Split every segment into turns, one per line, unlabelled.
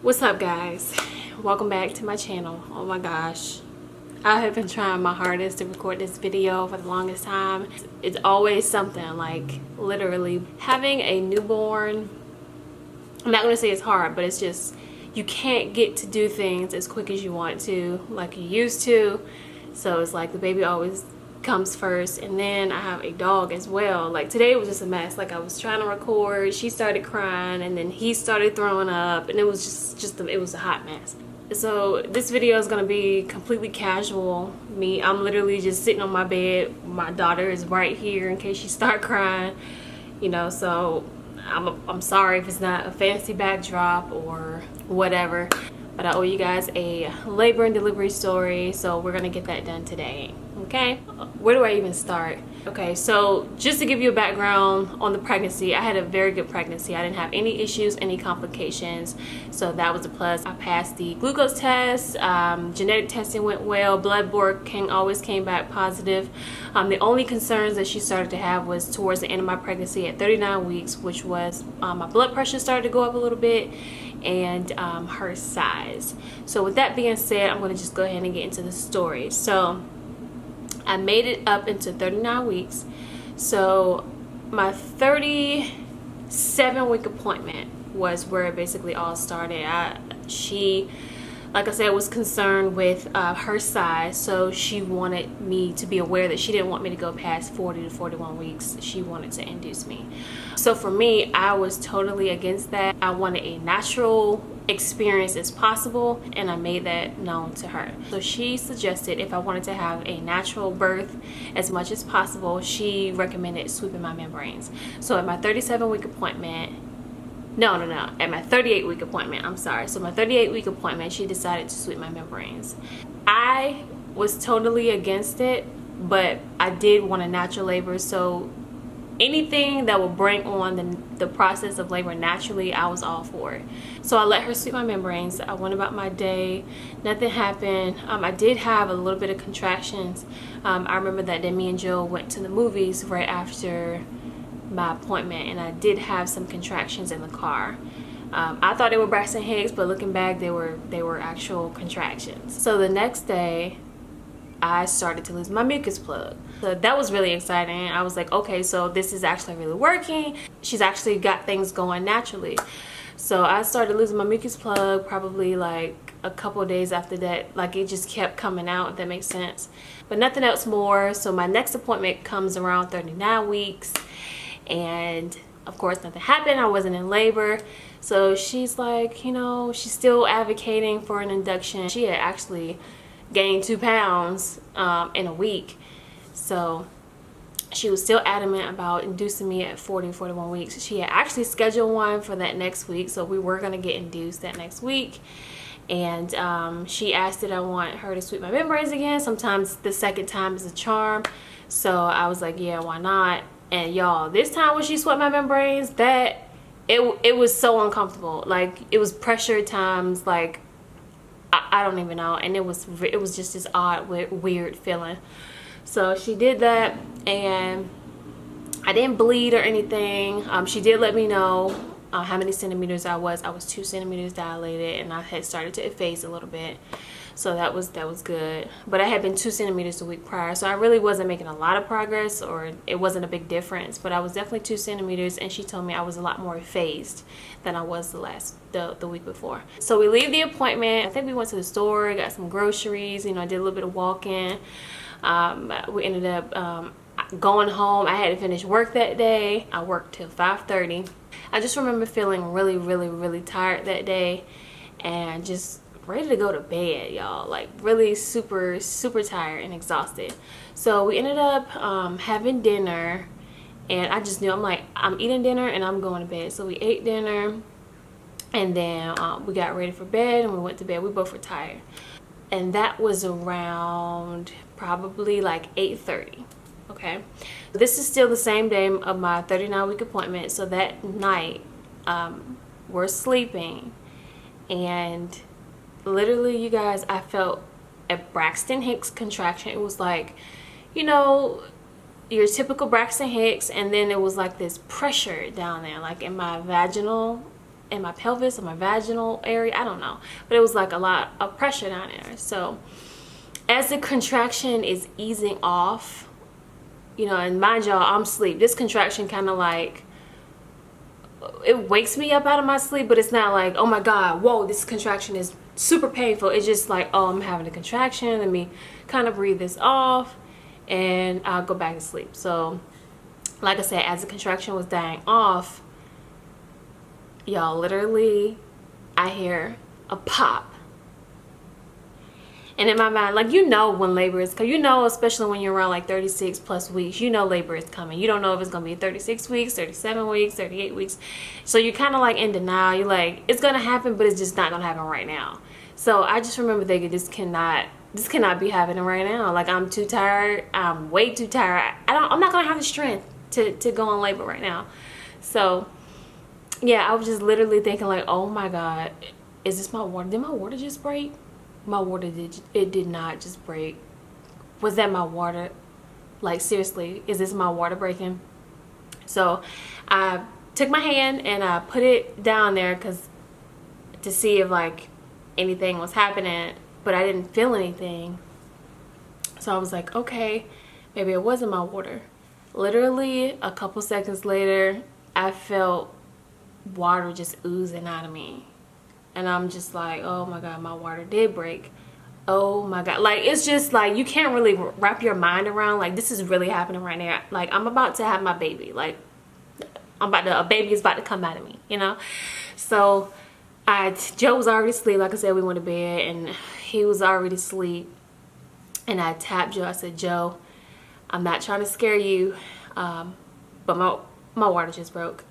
What's up, guys? Welcome back to my channel. Oh my gosh, I have been trying my hardest to record this video for the longest time. It's always something, like literally having a newborn. I'm not gonna say it's hard, but it's just you can't get to do things as quick as you want to, like you used to. So it's like the baby always comes first, and then I have a dog as well. Like today was just a mess. Like I was trying to record, she started crying, and then he started throwing up, and it was it was a hot mess. So this video is gonna be completely casual. I'm literally just sitting on my bed. My daughter is right here in case she start crying, you know. So I'm sorry if it's not a fancy backdrop or whatever, but I owe you guys a labor and delivery story, so we're gonna get that done today. Okay, where do I even start? Okay, so just to give you a background on the pregnancy, I had a very good pregnancy. I didn't have any issues, any complications, so that was a plus. I passed the glucose test, genetic testing went well, blood work always came back positive. The only concerns that she started to have was towards the end of my pregnancy at 39 weeks, which was my blood pressure started to go up a little bit, and her size. So with that being said, I'm going to just go ahead and get into the story. So I made it up into 39 weeks. So my 37-week appointment was where it basically all started. She, like I said, was concerned with her size, so she wanted me to be aware that she didn't want me to go past 40 to 41 weeks. She wanted to induce me. So for me, I was totally against that. I wanted a natural experience as possible, and I made that known to her. So she suggested if I wanted to have a natural birth as much as possible, she recommended sweeping my membranes. So at my 37-week appointment, at my 38-week appointment, I'm sorry. So my 38-week appointment, she decided to sweep my membranes. I was totally against it, but I did want a natural labor, so anything that will bring on the process of labor naturally, I was all for it. So I let her sweep my membranes. I went about my day. Nothing happened. I did have a little bit of contractions. I remember that day me and Jill went to the movies right after my appointment, and I did have some contractions in the car. I thought they were Braxton Hicks, but looking back, they were actual contractions. So the next day, I started to lose my mucus plug. So that was really exciting. I was like, okay, so this is actually really working. She's actually got things going naturally. So I started losing my mucus plug probably like a couple of days after that. Like it just kept coming out, if that makes sense. But nothing else more. So my next appointment comes around 39 weeks. And of course nothing happened. I wasn't in labor. So she's like, you know, she's still advocating for an induction. She had actually gained 2 pounds in a week. So she was still adamant about inducing me at 40, 41 weeks. She had actually scheduled one for that next week, so we were going to get induced that next week. And she asked that I want her to sweep my membranes again. Sometimes the second time is a charm. So I was like, yeah, why not? And y'all, this time when she swept my membranes, it was so uncomfortable. Like it was pressure times, like I don't even know, and it was just this odd, weird feeling. So she did that, and I didn't bleed or anything. She did let me know how many centimeters I was. I was 2 centimeters dilated, and I had started to efface a little bit. So that was good. But I had been 2 centimeters the week prior, so I really wasn't making a lot of progress, or it wasn't a big difference. But I was definitely 2 centimeters, and she told me I was a lot more effaced than I was the week before. So we leave the appointment. I think we went to the store, got some groceries. You know, I did a little bit of walking. We ended up going home. I had to finish work that day. I worked till 5:30. I just remember feeling really, really, really tired that day, and just ready to go to bed, y'all. Like really super, super tired and exhausted. So we ended up having dinner, and I just knew, I'm like, I'm eating dinner and I'm going to bed. So we ate dinner, and then we got ready for bed, and we went to bed. We both were tired, and that was around probably like 8:30. Okay, this is still the same day of my 39-week appointment. So that night we're sleeping, and literally, you guys, I felt a Braxton Hicks contraction. It was like, you know, your typical Braxton Hicks, and then it was like this pressure down there, like in my vaginal in my pelvis or my vaginal area, I don't know, but it was like a lot of pressure down there. So as the contraction is easing off, you know, and mind y'all, I'm asleep, this contraction kind of like, it wakes me up out of my sleep, but it's not like, oh my god, whoa, this contraction is super painful. It's just like, oh, I'm having a contraction, let me kind of breathe this off and I'll go back to sleep. So like I said, as the contraction was dying off, y'all, literally I hear a pop. And in my mind, like, you know when labor is coming, you know, especially when you're around like 36 plus weeks, you know labor is coming. You don't know if it's gonna be 36 weeks, 37 weeks, 38 weeks. So you're kind of like in denial. You're like, it's gonna happen, but it's just not gonna happen right now. So I just remember thinking, this cannot be happening right now. Like, I'm too tired. I'm way too tired. I'm not gonna have the strength to go on labor right now. So yeah, I was just literally thinking like, oh my god, is this my water? Did my water just break? My water did not just break. Was that my water? Like, seriously, is this my water breaking? So I took my hand and I put it down there to see if like anything was happening, but I didn't feel anything. So I was like, okay, maybe it wasn't my water. Literally a couple seconds later, I felt water just oozing out of me. And I'm just like, oh my god, my water did break. Oh my god. Like, it's just like, you can't really wrap your mind around, like, this is really happening right now. Like, I'm about to have my baby. Like, a baby is about to come out of me, you know? So Joe was already asleep. Like I said, we went to bed and he was already asleep. And I tapped Joe. I said, Joe, I'm not trying to scare you, but my water just broke.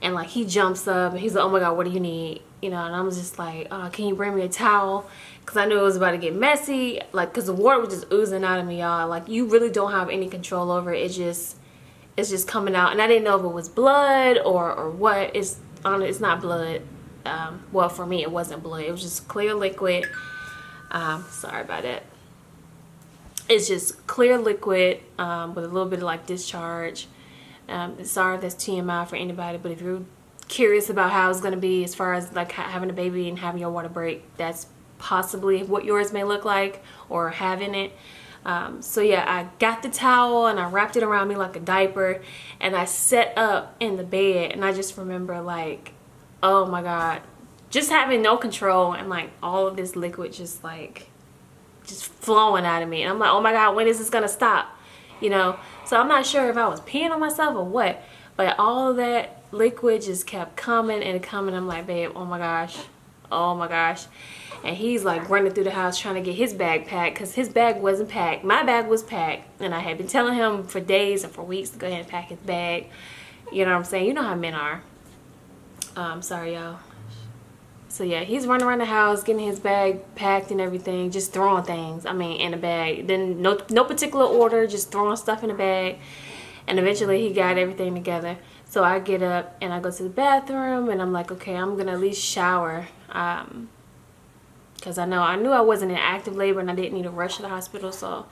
And like, he jumps up and he's like, oh my god, what do you need? You know, and I was just like, can you bring me a towel? Because I knew it was about to get messy. Like, because the water was just oozing out of me, y'all. Like, you really don't have any control over it. It's just coming out. And I didn't know if it was blood or what. It's not blood. Well, for me, it wasn't blood. It was just clear liquid. Sorry about that. It's just clear liquid with a little bit of like discharge. Sorry if that's TMI for anybody, but if you're curious about how it's going to be as far as like having a baby and having your water break, that's possibly what yours may look like, or having it. So yeah, I got the towel and I wrapped it around me like a diaper and I set up in the bed, and I just remember like, oh my god, just having no control and like all of this liquid just flowing out of me. And I'm like, oh my god, when is this gonna stop? You know, so I'm not sure if I was peeing on myself or what, but all of that liquid just kept coming and coming. I'm like, babe, oh my gosh, oh my gosh. And he's like running through the house trying to get his bag packed, because his bag wasn't packed. My bag was packed, and I had been telling him for days and for weeks to go ahead and pack his bag. You know what I'm saying? You know how men are. Sorry, y'all. So yeah, he's running around the house getting his bag packed and everything, just throwing things, I mean, in the bag. Then no particular order, just throwing stuff in the bag. And eventually he got everything together. So I get up and I go to the bathroom and I'm like, okay, I'm gonna at least shower, because I knew I wasn't in active labor and I didn't need to rush to the hospital. So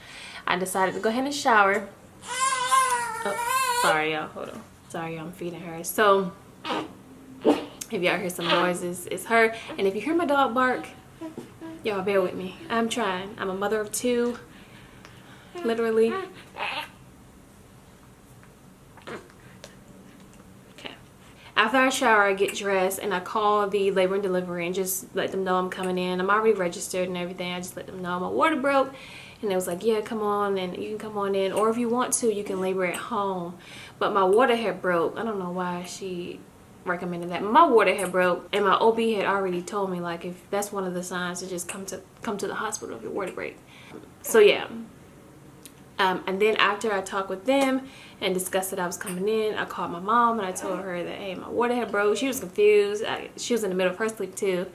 I decided to go ahead and shower. Oh, sorry y'all, hold on. Sorry, I'm feeding her. So if y'all hear some noises, it's her. And if you hear my dog bark, y'all bear with me. I'm trying. I'm a mother of two, literally. Okay. After I shower, I get dressed and I call the labor and delivery and just let them know I'm coming in. I'm already registered and everything. I just let them know my water broke. And it was like, yeah, come on, and you can come on in. Or if you want to, you can labor at home. But my water had broke. I don't know why she recommended that. My water had broke, and my OB had already told me, like, if that's one of the signs, to just come to the hospital if your water break. So yeah. And then after I talked with them and discussed that I was coming in, I called my mom and I told her that, hey, my water had broke. She was confused. She was in the middle of her sleep too.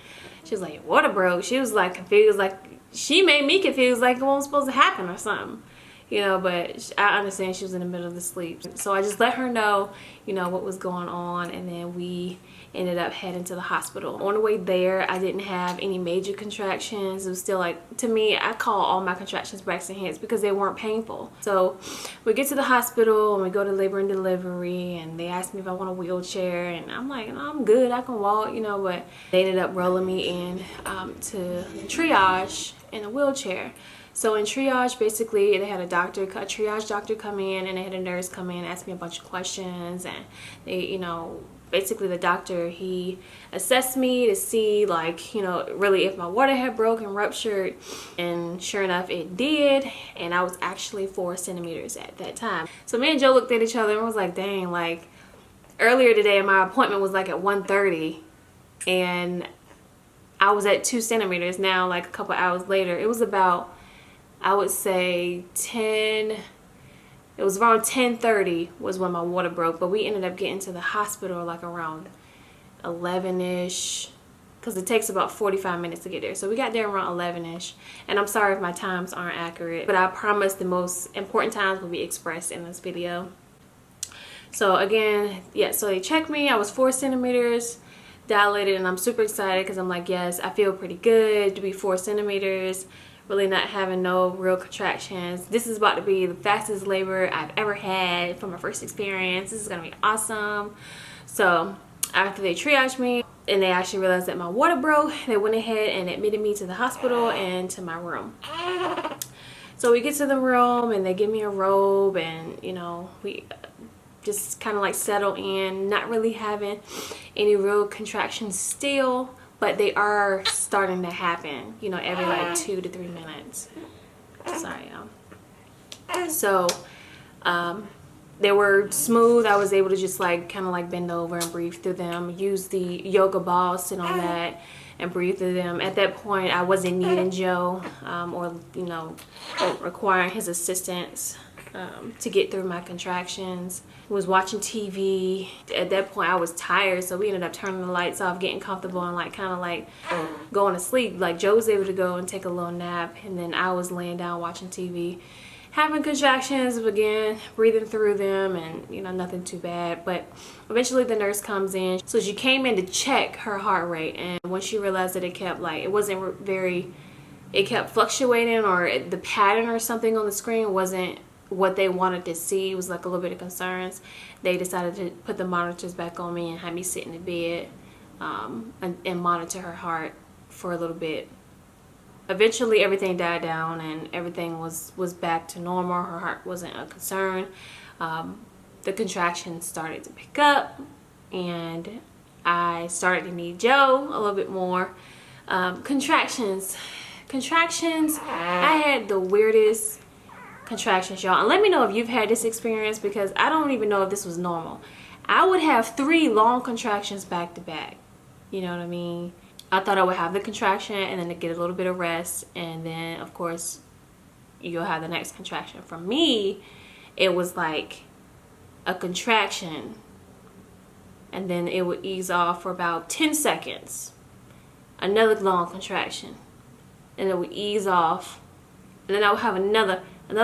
She was like, your water broke. She was like confused. Like, she made me confused, like it wasn't supposed to happen or something. You know, but I understand she was in the middle of the sleep. So I just let her know, you know, what was going on. And then we ended up heading to the hospital. On the way there, I didn't have any major contractions. It was still like, to me, I call all my contractions Braxton Hicks because they weren't painful. So we get to the hospital and we go to labor and delivery, and they asked me if I want a wheelchair, and I'm like, no, I'm good, I can walk, you know. But they ended up rolling me in to triage in a wheelchair. So in triage, basically, they had a triage doctor come in, and they had a nurse come in and ask me a bunch of questions, and they, you know, basically the doctor, he assessed me to see, like, you know, really if my water had broke and ruptured, and sure enough it did, and I was actually 4 centimeters at that time. So me and Joe looked at each other and was like, dang, like earlier today my appointment was like at 1:30 and I was at 2 centimeters. Now, like a couple hours later, it was about, I would say it was around 10:30 was when my water broke, but we ended up getting to the hospital like around 11-ish, because it takes about 45 minutes to get there. So we got there around 11-ish, and I'm sorry if my times aren't accurate, but I promise the most important times will be expressed in this video. So again, yeah, so they checked me. I was 4 centimeters dilated, and I'm super excited because I'm like, yes, I feel pretty good to be 4 centimeters. Really not having no real contractions. This is about to be the fastest labor I've ever had from my first experience. This is gonna be awesome. So after they triaged me and they actually realized that my water broke, they went ahead and admitted me to the hospital and to my room. So we get to the room and they give me a robe, and you know, we just kind of like settle in, not really having any real contractions still, but they are starting to happen, you know, every like 2 to 3 minutes. Sorry, y'all. So they were smooth. I was able to just like kind of like bend over and breathe through them, use the yoga ball, sit on that and breathe through them. At that point, I wasn't needing Joe or, you know, requiring his assistance to get through my contractions. Was watching TV. At that point I was tired, so we ended up turning the lights off, getting comfortable, and like kind of like going to sleep. Like Joe was able to go and take a little nap, and then I was laying down watching TV, having contractions again, breathing through them, and you know, nothing too bad. But eventually the nurse comes in. So she came in to check her heart rate, and when she realized that it kept like, it wasn't very, it kept fluctuating, or the pattern or something on the screen wasn't what they wanted to see, was like a little bit of concerns, they decided to put the monitors back on me and have me sit in the bed and monitor her heart for a little bit. Eventually everything died down and everything was back to normal. Her heart wasn't a concern. The contractions started to pick up, and I started to need Joe a little bit more. Contractions, I had the weirdest contractions, y'all, and let me know if you've had this experience, because I don't even know if this was normal. I would have 3 long contractions back to back, you know what I mean? I thought I would have the contraction and then to get a little bit of rest, and then of course you'll have the next contraction. For me, it was like a contraction and then it would ease off for about 10 seconds, another long contraction, and it would ease off, and then I would have another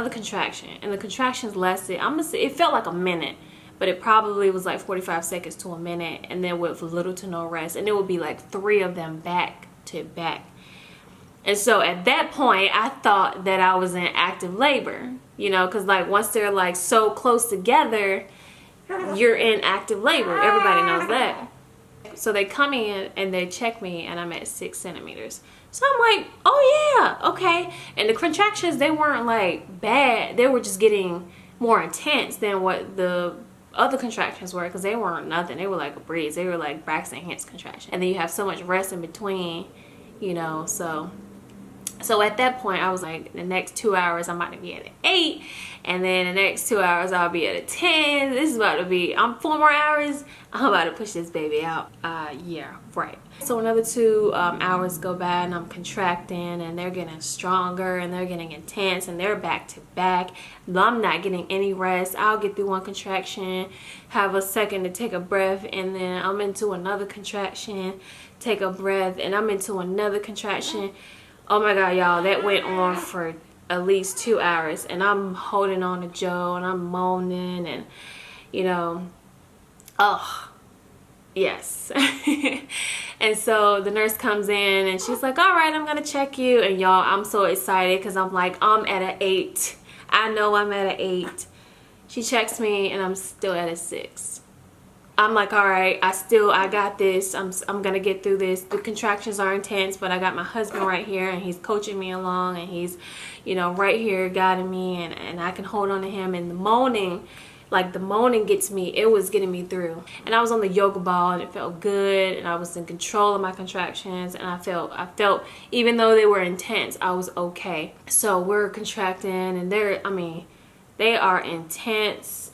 contraction, and the contractions lasted, I'm gonna say, it felt like a minute, but it probably was like 45 seconds to a minute, and then with little to no rest, and it would be like 3 of them back to back. And so at that point I thought that I was in active labor, you know, because like once they're like so close together, you're in active labor, everybody knows that. So they come in and they check me, and I'm at 6 centimeters. So I'm like, oh yeah, okay. And the contractions, they weren't like bad. They were just getting more intense than what the other contractions were, because they weren't nothing. They were like a breeze. They were like Braxton Hicks contractions. And then you have so much rest in between, you know. So at that point I was like, the next 2 hours I'm about to be at an 8, and then the next 2 hours I'll be at a 10. This is about to be, I'm 4 more hours, I'm about to push this baby out. Yeah, right. So another 2 hours go by, and I'm contracting, and they're getting stronger, and they're getting intense, and they're back to back. I'm not getting any rest. I'll get through one contraction, have a second to take a breath, and then I'm into another contraction, take a breath, and I'm into another contraction. Oh my god, y'all, that went on for at least 2 hours, and I'm holding on to Joe, and I'm moaning, and you know, oh, Yes. And so the nurse comes in and she's like, all right, I'm gonna check you. And y'all, I'm so excited because I'm like, I'm at an 8. I know I'm at an 8. She checks me and I'm still at a 6. I'm like, all right, I got this. I'm gonna get through this. The contractions are intense, but I got my husband right here and he's coaching me along, and he's, you know, right here guiding me, and I can hold on to him. And the moaning, like the moaning gets me, it was getting me through. And I was on the yoga ball and it felt good, and I was in control of my contractions, and I felt even though they were intense, I was okay. So we're contracting and they are intense,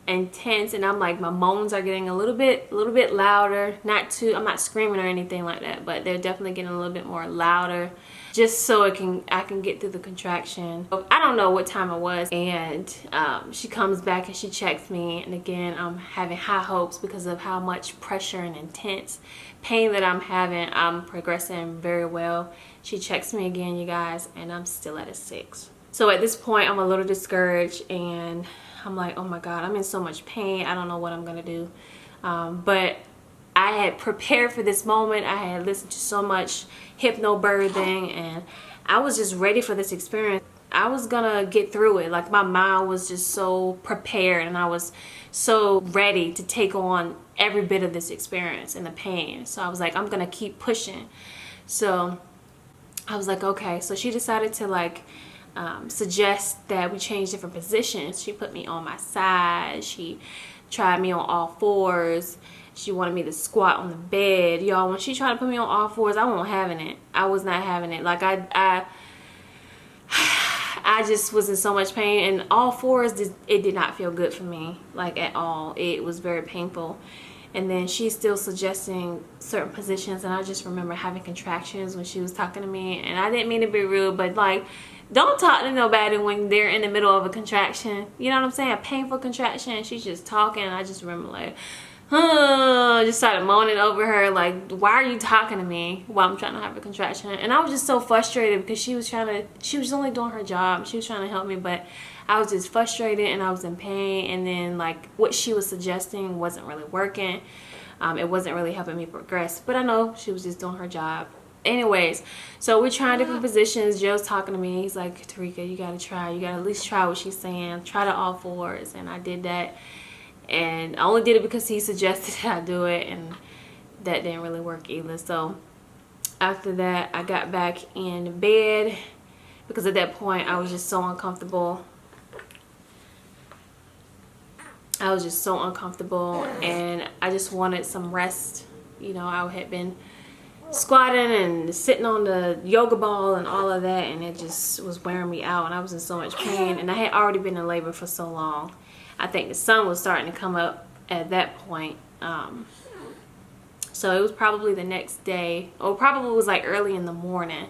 and I'm like, my moans are getting a little bit louder. I'm not screaming or anything like that, but they're definitely getting a little bit more louder, just so I can get through the contraction. I don't know what time it was, and she comes back and she checks me, and again, I'm having high hopes because of how much pressure and intense pain that I'm having. I'm progressing very well. She checks me again, you guys, and I'm still at a 6. So at this point, I'm a little discouraged, and I'm like, oh my God, I'm in so much pain. I don't know what I'm gonna do. But I had prepared for this moment. I had listened to so much hypnobirthing, and I was just ready for this experience. I was gonna get through it. Like, my mind was just so prepared, and I was so ready to take on every bit of this experience and the pain. So I was like, I'm gonna keep pushing. So I was like, okay. So she decided to like suggest that we change different positions. She put me on my side. She tried me on all fours. She wanted me to squat on the bed. Y'all, when she tried to put me on all fours, I wasn't having it. I was not having it. Like, I just was in so much pain, and all fours, it did not feel good for me, like, at all. It was very painful. And then she's still suggesting certain positions, and I just remember having contractions when she was talking to me. And I didn't mean to be rude, but like, don't talk to nobody when they're in the middle of a contraction. You know what I'm saying? A painful contraction. And she's just talking, and I just remember like, just started moaning over her, like, why are you talking to me while I'm trying to have a contraction? And I was just so frustrated because she was only doing her job. She was trying to help me, but I was just frustrated and I was in pain. And then like what she was suggesting wasn't really working. It wasn't really helping me progress, but I know she was just doing her job. Anyways, so we're trying different positions. Joe's talking to me. He's like, Tarika, you gotta at least try what she's saying. Try the all fours. And I did that. And I only did it because he suggested that I do it, and that didn't really work either. So after that, I got back in bed because at that point I was just so uncomfortable. And I just wanted some rest. You know, I had been squatting and sitting on the yoga ball and all of that, and it just was wearing me out, and I was in so much pain, and I had already been in labor for so long. I think the sun was starting to come up at that point. So it was probably the next day, or probably was like early in the morning,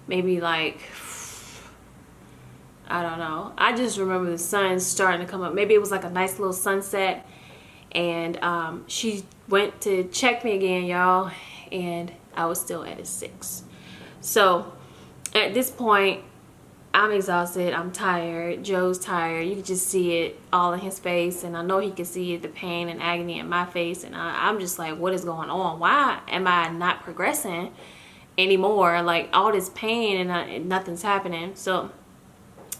maybe like, I don't know. I just remember the sun starting to come up. Maybe it was like a nice little sunset, and she went to check me again, y'all, and I was still at a 6. So at this point, I'm exhausted, I'm tired, Joe's tired. You can just see it all in his face, and I know he can see the pain and agony in my face, and I'm just like, what is going on? Why am I not progressing anymore? Like, all this pain and nothing's happening. So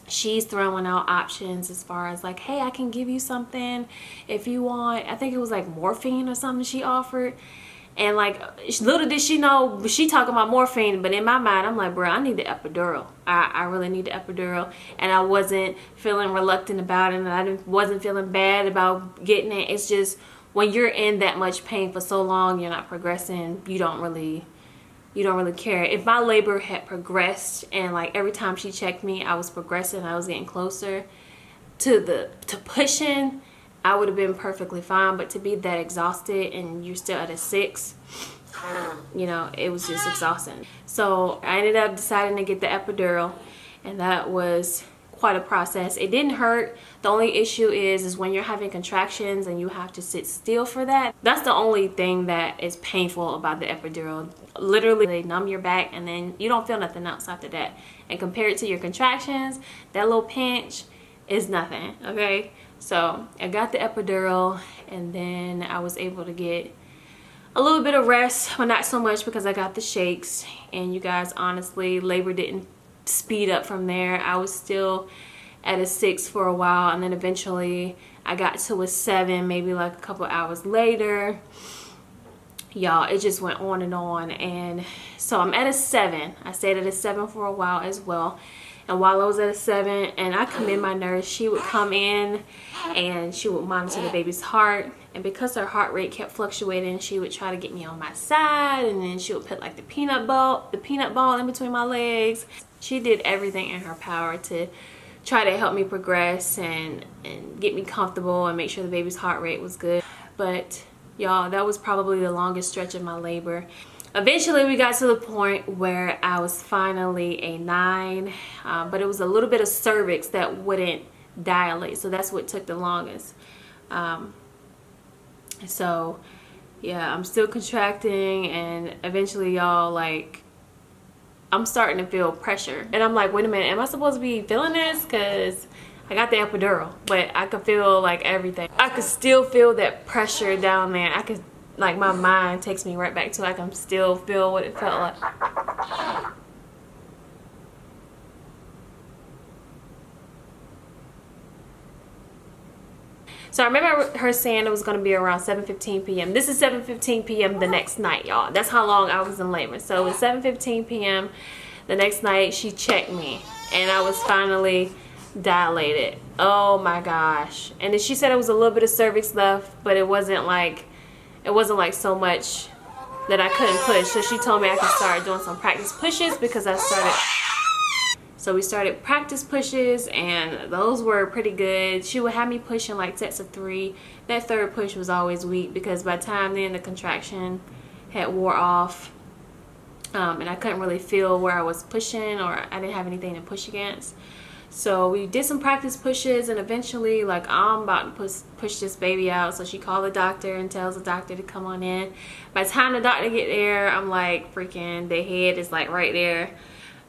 she's throwing out options as far as like, hey, I can give you something if you want. I think it was like morphine or something she offered. And like, little did she know, she talking about morphine, but in my mind, I'm like, bro, I need the epidural. I really need the epidural. And I wasn't feeling reluctant about it, and I wasn't feeling bad about getting it. It's just, when you're in that much pain for so long, you're not progressing, you don't really care. If my labor had progressed, and like every time she checked me, I was progressing, I was getting closer to pushing, I would have been perfectly fine. But to be that exhausted and you're still at a 6, you know, it was just exhausting. So I ended up deciding to get the epidural, and that was quite a process. It didn't hurt. The only issue is when you're having contractions and you have to sit still for that. That's the only thing that is painful about the epidural. Literally, they numb your back, and then you don't feel nothing else after that. And compared to your contractions, that little pinch is nothing, okay? So I got the epidural, and then I was able to get a little bit of rest, but not so much because I got the shakes. And you guys, honestly, labor didn't speed up from there. I was still at a 6 for a while, and then eventually I got to a 7, maybe like a couple hours later. Y'all, it just went on, and so I'm at a 7. I stayed at a 7 for a while as well. And while I was at a 7, and I commend my nurse, she would come in and she would monitor the baby's heart. And because her heart rate kept fluctuating, she would try to get me on my side, and then she would put like the peanut ball in between my legs. She did everything in her power to try to help me progress and get me comfortable and make sure the baby's heart rate was good. But y'all, that was probably the longest stretch of my labor. Eventually we got to the point where I was finally a 9, but it was a little bit of cervix that wouldn't dilate, so that's what took the longest. So yeah, I'm still contracting, and eventually, y'all, like, I'm starting to feel pressure, and I'm like, wait a minute, am I supposed to be feeling this? Because I got the epidural, but I could feel like everything. I could still feel that pressure down there. I could, like, my mind takes me right back to, I can still feel what it felt like. So I remember her saying it was going to be around 7:15 p.m. This is 7:15 p.m. the next night, y'all. That's how long I was in labor. So it was 7:15 p.m. the next night. She checked me, and I was finally dilated. Oh my gosh. And then she said it was a little bit of cervix left, but it wasn't like so much that I couldn't push. So she told me I could start doing some practice pushes because I started. So we started practice pushes, and those were pretty good. She would have me pushing like sets of 3. That third push was always weak because by the time then the contraction had wore off, and I couldn't really feel where I was pushing, or I didn't have anything to push against. So we did some practice pushes, and eventually, like, I'm about to push this baby out. So she called the doctor and tells the doctor to come on in. By the time the doctor get there, I'm like, freaking, the head is like right there.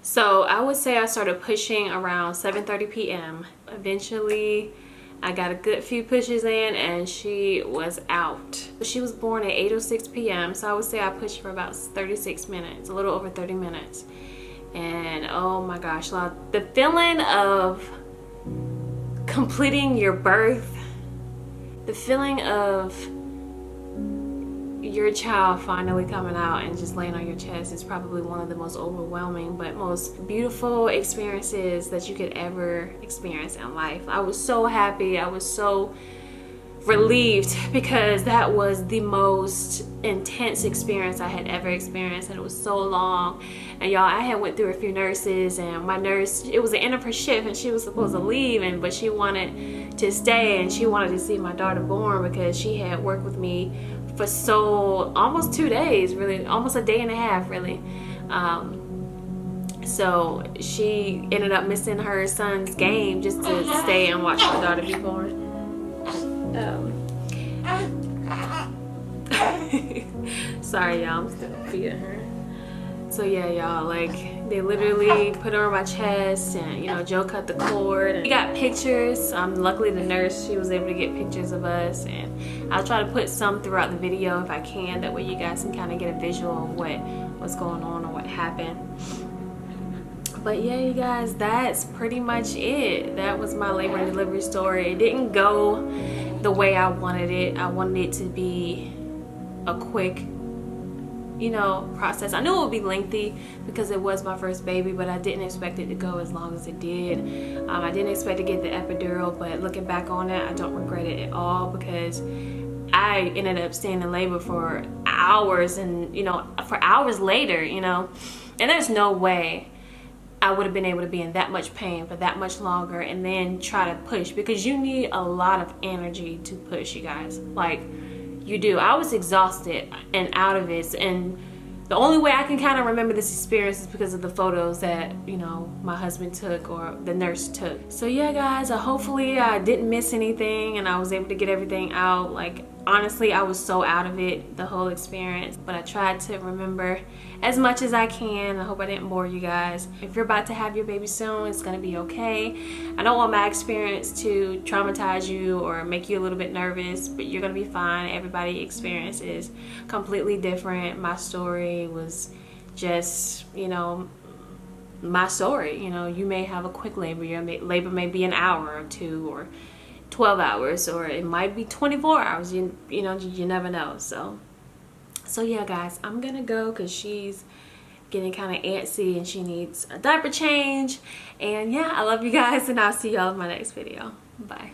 So I would say I started pushing around 7:30 p.m. Eventually, I got a good few pushes in, and she was out. She was born at 8:06 p.m. So I would say I pushed for about 36 minutes, a little over 30 minutes. And oh my gosh, the feeling of completing your birth, the feeling of your child finally coming out and just laying on your chest is probably one of the most overwhelming but most beautiful experiences that you could ever experience in life. I was so happy. I was so relieved because that was the most intense experience I had ever experienced, and it was so long. And y'all, I had went through a few nurses, and my nurse, it was the end of her shift and she was supposed to leave, but she wanted to stay, and she wanted to see my daughter born because she had worked with me for almost 2 days, really, almost a day and a half, really. So she ended up missing her son's game just to stay and watch my daughter be born. Sorry, y'all, I'm still feeding her. So yeah, y'all, like, they literally put her on my chest, and, you know, Joe cut the cord, and we got pictures. Luckily the nurse, she was able to get pictures of us, and I'll try to put some throughout the video if I can. That way you guys can kind of get a visual of what's going on or what happened. But yeah, you guys, that's pretty much it. That was my labor and delivery story. It didn't go the way I wanted it. I wanted it to be a quick, you know, process. I knew it would be lengthy because it was my first baby, but I didn't expect it to go as long as it did. I didn't expect to get the epidural, but looking back on it, I don't regret it at all because I ended up staying in labor for hours, and, you know, for hours later, you know, and there's no way I would have been able to be in that much pain for that much longer and then try to push, because you need a lot of energy to push, you guys. Like, you do. I was exhausted and out of it, and the only way I can kind of remember this experience is because of the photos that, you know, my husband took or the nurse took. So yeah, guys, hopefully I didn't miss anything and I was able to get everything out. Like, honestly, I was so out of it the whole experience, but I tried to remember as much as I can. I hope I didn't bore you guys. If you're about to have your baby soon, it's gonna be okay. I don't want my experience to traumatize you or make you a little bit nervous, but you're gonna be fine. Everybody's experience is completely different. My story was just, you know, my story. You know, you may have a quick labor. Your labor may be an hour or 2 or 12 hours, or it might be 24 hours. You know, you never know. So yeah, guys, I'm gonna go because she's getting kind of antsy and she needs a diaper change. And yeah, I love you guys, and I'll see y'all in my next video. Bye.